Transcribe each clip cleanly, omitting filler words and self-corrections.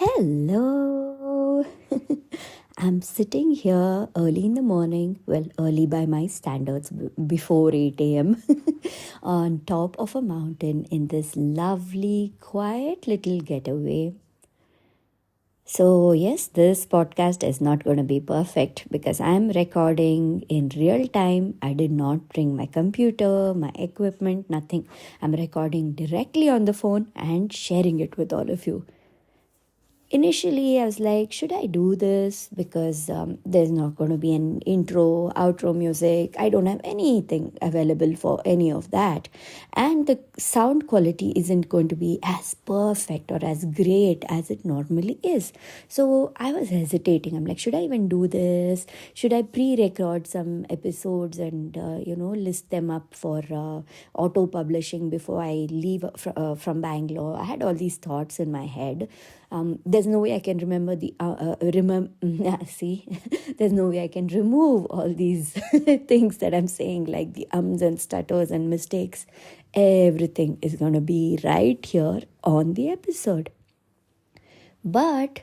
Hello. I'm sitting here early in the morning, well, early by my standards, before 8 a.m., on top of a mountain in this lovely, quiet little getaway. So, yes, this podcast is not going to be perfect because I'm recording in real time. I did not bring my computer, my equipment, nothing. I'm recording directly on the phone and sharing it with all of you. Initially, I was like, should I do this? Because there's not going to be an intro, outro music. I don't have anything available for any of that. And the sound quality isn't going to be as perfect or as great as it normally is. So I was hesitating. I'm like, should I even do this? Should I pre record some episodes and, list them up for auto publishing before I leave from Bangalore? I had all these thoughts in my head. There's no way I can remember see, there's no way I can remove all these things that I'm saying, like the ums and stutters and mistakes. Everything is going to be right here on the episode. But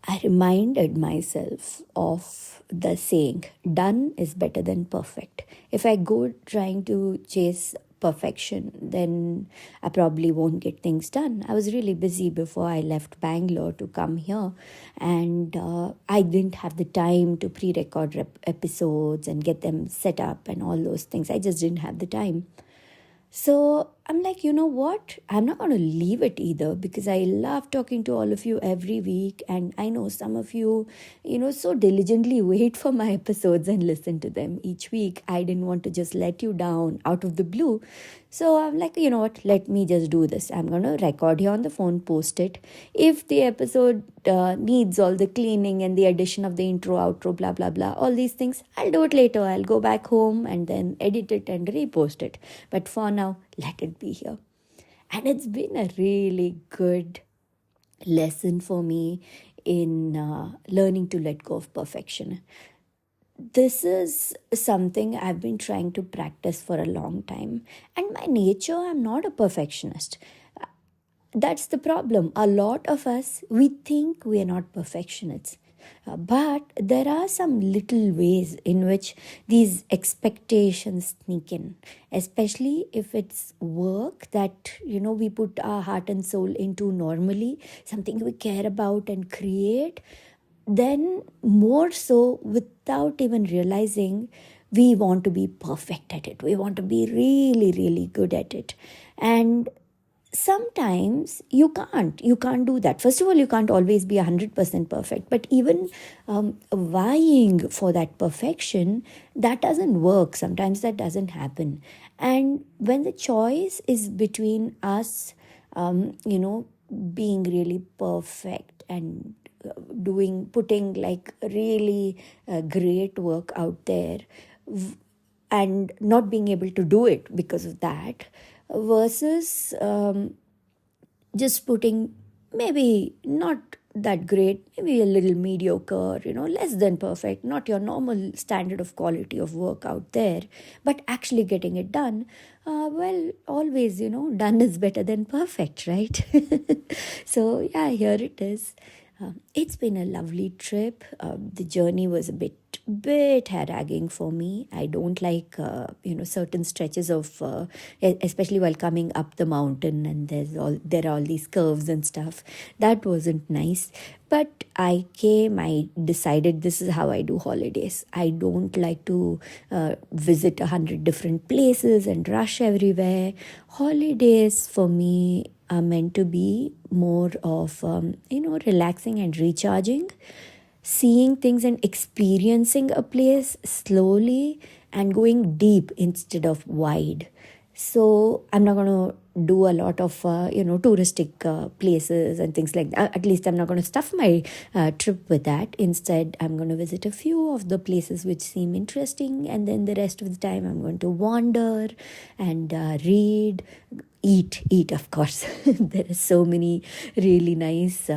I reminded myself of the saying, done is better than perfect. If I go trying to chase perfection, then I probably won't get things done. I was really busy before I left Bangalore to come here, and I didn't have the time to pre record episodes and get them set up and all those things. I just didn't have the time. So I'm like, you know what? I'm not going to leave it either because I love talking to all of you every week. And I know some of you, so diligently wait for my episodes and listen to them each week. I didn't want to just let you down out of the blue. So I'm like, you know what? Let me just do this. I'm going to record here on the phone, post it. If the episode needs all the cleaning and the addition of the intro, outro, blah, blah, blah, all these things, I'll do it later. I'll go back home and then edit it and repost it. But for now, let it be here. And it's been a really good lesson for me in learning to let go of perfection. This is something I've been trying to practice for a long time. And by nature, I'm not a perfectionist. That's the problem. A lot of us, we think we are not perfectionists. But there are some little ways in which these expectations sneak in, especially if it's work that we put our heart and soul into normally, something we care about and create. Then more so, without even realizing, we want to be perfect at it. We want to be really, really good at it. And sometimes you can't do that. First of all, you can't always be 100% perfect, but even vying for that perfection, that doesn't work. Sometimes that doesn't happen. And when the choice is between us being really perfect and putting like really great work out there, and not being able to do it because of that, versus just putting maybe not that great, maybe a little mediocre, less than perfect, not your normal standard of quality of work out there, but actually getting it done. Well, always, done is better than perfect, right? So, yeah, here it is. It's been a lovely trip. The journey was a bit hair-ragging for me. I don't like certain stretches of, especially while coming up the mountain, and there are all these curves and stuff. That wasn't nice. But I decided this is how I do holidays. I don't like to visit 100 different places and rush everywhere. Holidays for me are meant to be more of, relaxing and recharging, seeing things and experiencing a place slowly and going deep instead of wide. So I'm not going to do a lot of, touristic places and things like that. At least I'm not going to stuff my trip with that. Instead, I'm going to visit a few of the places which seem interesting. And then the rest of the time, I'm going to wander and read, eat, of course. There are so many really nice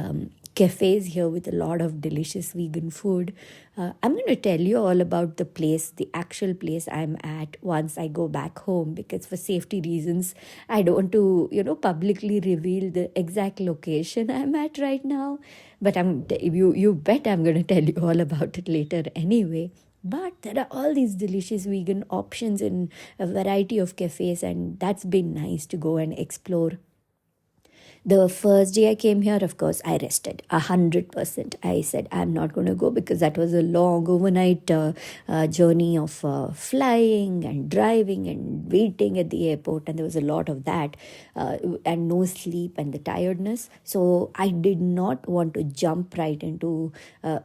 cafes here with a lot of delicious vegan food. I'm going to tell you all about the place, the actual place I'm at once I go back home, because for safety reasons, I don't want to, publicly reveal the exact location I'm at right now. But you bet I'm going to tell you all about it later anyway. But there are all these delicious vegan options in a variety of cafes, and that's been nice to go and explore. The first day I came here, of course, I rested 100%. I said, I'm not going to go because that was a long overnight journey of flying and driving and waiting at the airport, and there was a lot of that, and no sleep and the tiredness. So I did not want to jump right into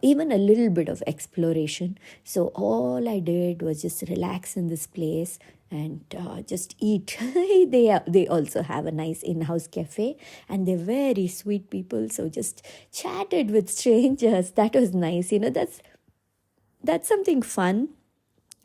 even a little bit of exploration. So all I did was just relax in this place and just eat. They also have a nice in-house cafe, and they're very sweet people. So just chatted with strangers. That was nice. That's something fun.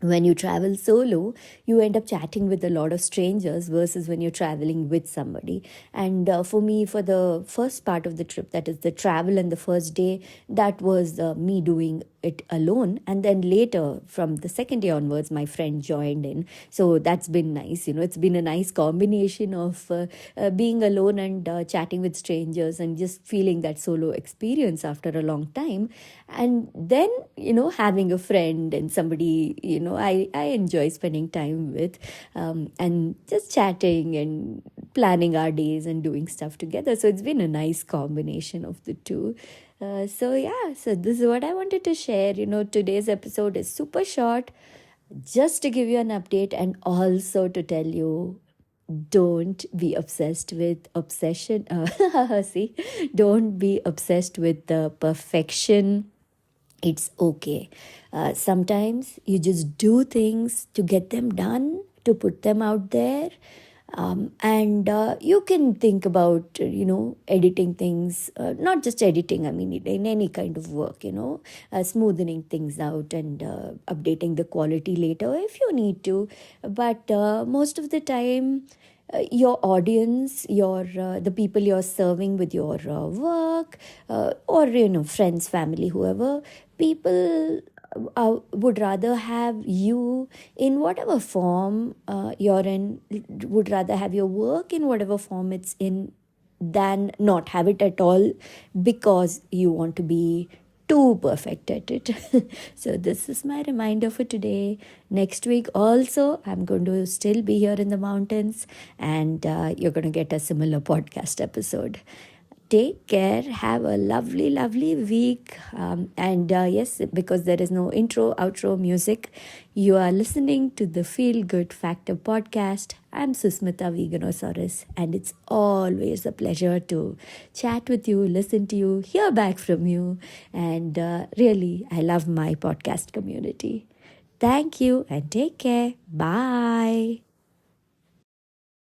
When you travel solo, you end up chatting with a lot of strangers versus when you're traveling with somebody. And for me, for the first part of the trip, that is the travel and the first day, that was me doing it alone. And then later, from the second day onwards, my friend joined in. So that's been nice. It's been a nice combination of being alone and chatting with strangers and just feeling that solo experience after a long time. And then, having a friend and somebody, I enjoy spending time with, and just chatting and planning our days and doing stuff together. So it's been a nice combination of the two. So this is what I wanted to share. Today's episode is super short, just to give you an update and also to tell you, don't be obsessed with obsession. See, don't be obsessed with the perfection. It's okay. Sometimes you just do things to get them done, to put them out there. And you can think about, editing things, not just editing, I mean, in any kind of work, smoothing things out and updating the quality later if you need to. But most of the time, your audience, the people you're serving with your work, or friends, family, whoever, people would rather have you in whatever form you're in, would rather have your work in whatever form it's in than not have it at all, because you want to be too perfect at it. So this is my reminder for today. Next week also, I'm going to still be here in the mountains, and you're going to get a similar podcast episode. Take care. Have a lovely, lovely week. And yes, because there is no intro, outro music, you are listening to the Feel Good Factor podcast. I'm Susmita Veganosaurus, and it's always a pleasure to chat with you, listen to you, hear back from you. And really, I love my podcast community. Thank you and take care. Bye.